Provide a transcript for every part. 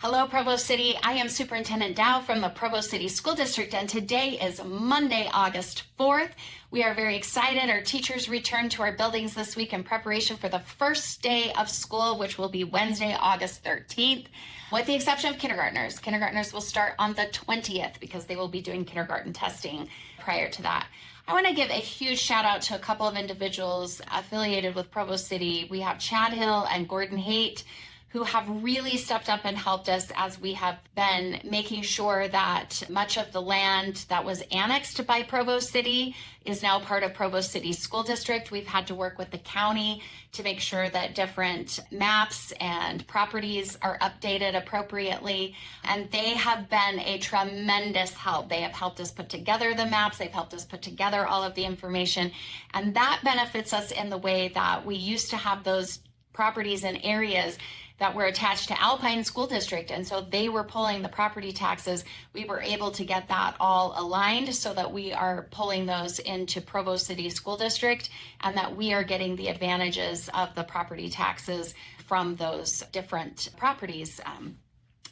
Hello, Provo City. I am Superintendent Dow from the Provo City School District, and today is Monday, August 4th. We are very excited. Our teachers returned to our buildings this week in preparation for the first day of school, which will be Wednesday, August 13th, with the exception of kindergartners. Kindergartners will start on the 20th because they will be doing kindergarten testing prior to that. I want to give a huge shout out to a couple of individuals affiliated with Provo City. We have Chad Hill and Gordon Haight, who have really stepped up and helped us as we have been making sure that much of the land that was annexed by Provo City is now part of Provo City School District. We've had to work with the county to make sure that different maps and properties are updated appropriately, and they have been a tremendous help. They have helped us put together the maps, they've helped us put together all of the information, and that benefits us in the way that we used to have those properties and areas that were attached to Alpine School District, and so they were pulling the property taxes. We were able to get that all aligned so that we are pulling those into Provo City School District, and that we are getting the advantages of the property taxes from those different properties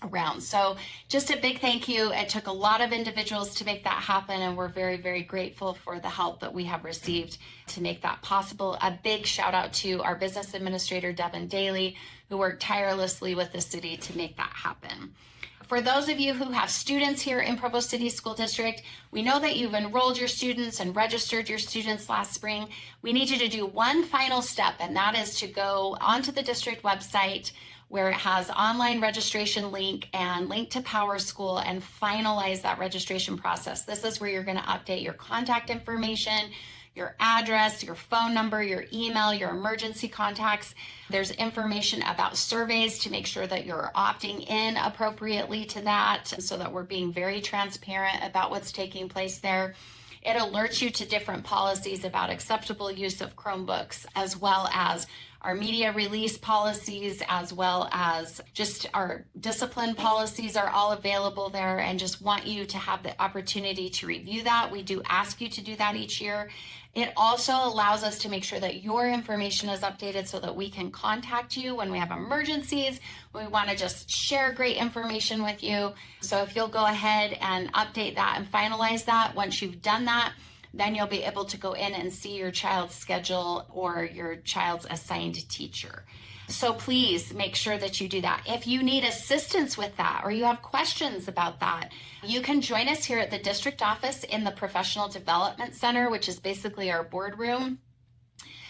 around. So just a big thank you. It took a lot of individuals to make that happen, and we're very, very grateful for the help that we have received to make that possible. A big shout out to our business administrator, Devin Daly, who worked tirelessly with the city to make that happen. For those of you who have students here in Provo City School District, we know that you've enrolled your students and registered your students last spring. We need you to do one final step, and that is to go onto the district website where it has online registration link and link to PowerSchool, and finalize that registration process. This is where you're going to update your contact information, your address, your phone number, your email, your emergency contacts. There's information about surveys to make sure that you're opting in appropriately to that, so that we're being very transparent about what's taking place there. It alerts you to different policies about acceptable use of Chromebooks, as well as our media release policies, as well as just our discipline policies are all available there, and just want you to have the opportunity to review that. We do ask you to do that each year. It also allows us to make sure that your information is updated so that we can contact you when we have emergencies. We want to just share great information with you. So if you'll go ahead and update that and finalize that, once you've done that, then you'll be able to go in and see your child's schedule or your child's assigned teacher. So please make sure that you do that. If you need assistance with that or you have questions about that, you can join us here at the district office in the Professional Development Center, which is basically our boardroom.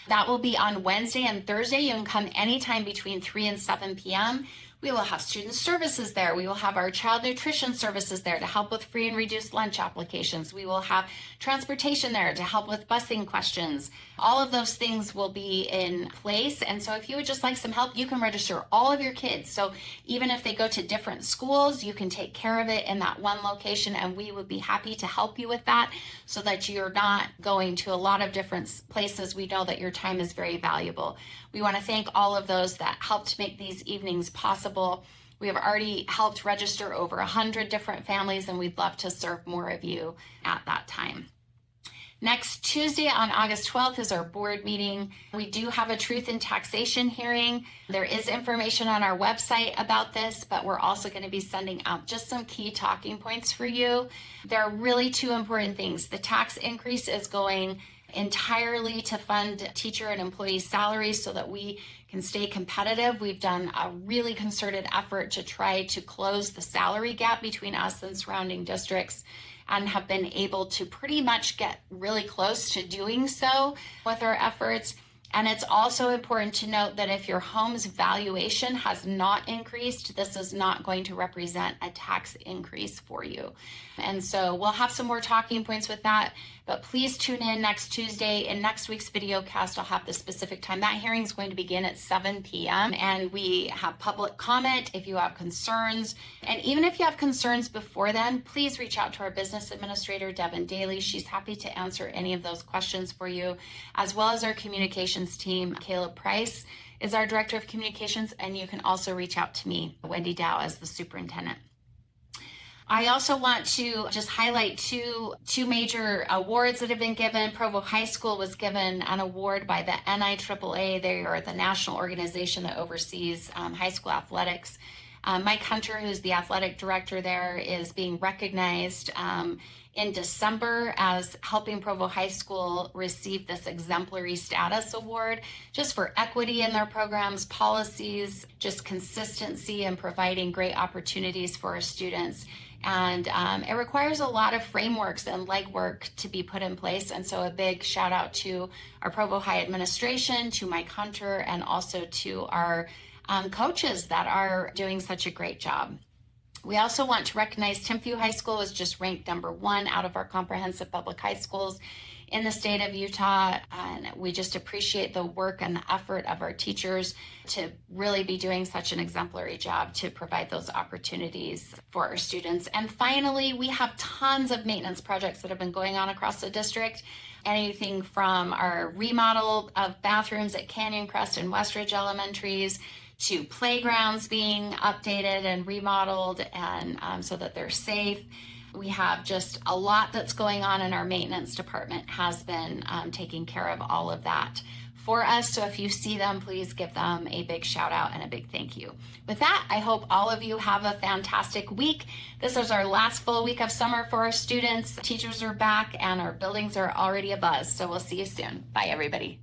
That will be on Wednesday and Thursday. You can come anytime between 3 and 7 p.m. We will have student services there. We will have our child nutrition services there to help with free and reduced lunch applications. We will have transportation there to help with busing questions. All of those things will be in place. And so if you would just like some help, you can register all of your kids. So even if they go to different schools, you can take care of it in that one location, and we would be happy to help you with that so that you're not going to a lot of different places. We know that your time is very valuable. We want to thank all of those that helped make these evenings possible. We have already helped register over 100 different families, and we'd love to serve more of you at that time. Next Tuesday on August 12th is our board meeting. We do have a truth in taxation hearing. There is information on our website about this, but we're also going to be sending out just some key talking points for you. There are really two important things. The tax increase is going entirely to fund teacher and employee salaries so that we can stay competitive. We've done a really concerted effort to try to close the salary gap between us and surrounding districts, and have been able to pretty much get really close to doing so with our efforts. And it's also important to note that if your home's valuation has not increased, this is not going to represent a tax increase for you. And so we'll have some more talking points with that, but please tune in next Tuesday. In next week's video cast, I'll have the specific time. That hearing is going to begin at 7 p.m. and we have public comment if you have concerns. And even if you have concerns before then, please reach out to our business administrator, Devin Daly. She's happy to answer any of those questions for you, as well as our communications team. Caleb Price is our director of communications, and you can also reach out to me, Wendy Dow, as the superintendent. I also want to just highlight two major awards that have been given. Provo High School was given an award by the NIAAA. They are the national organization that oversees high school athletics. Mike Hunter, who's the athletic director there, is being recognized in December as helping Provo High School receive this exemplary status award just for equity in their programs, policies, just consistency and providing great opportunities for our students. And it requires a lot of frameworks and legwork to be put in place. And so a big shout out to our Provo High administration, to Mike Hunter, and also to our coaches that are doing such a great job. We also want to recognize Timpview High School was just ranked #1 out of our comprehensive public high schools in the state of Utah. And we just appreciate the work and the effort of our teachers to really be doing such an exemplary job to provide those opportunities for our students. And finally, we have tons of maintenance projects that have been going on across the district. Anything from our remodel of bathrooms at Canyon Crest and Westridge Elementaries to playgrounds being updated and remodeled and so that they're safe. We have just a lot that's going on, and our maintenance department has been taking care of all of that for us. So if you see them, please give them a big shout out and a big thank you. With that, I hope all of you have a fantastic week. This is our last full week of summer for our students. Teachers are back and our buildings are already abuzz. So we'll see you soon. Bye, everybody.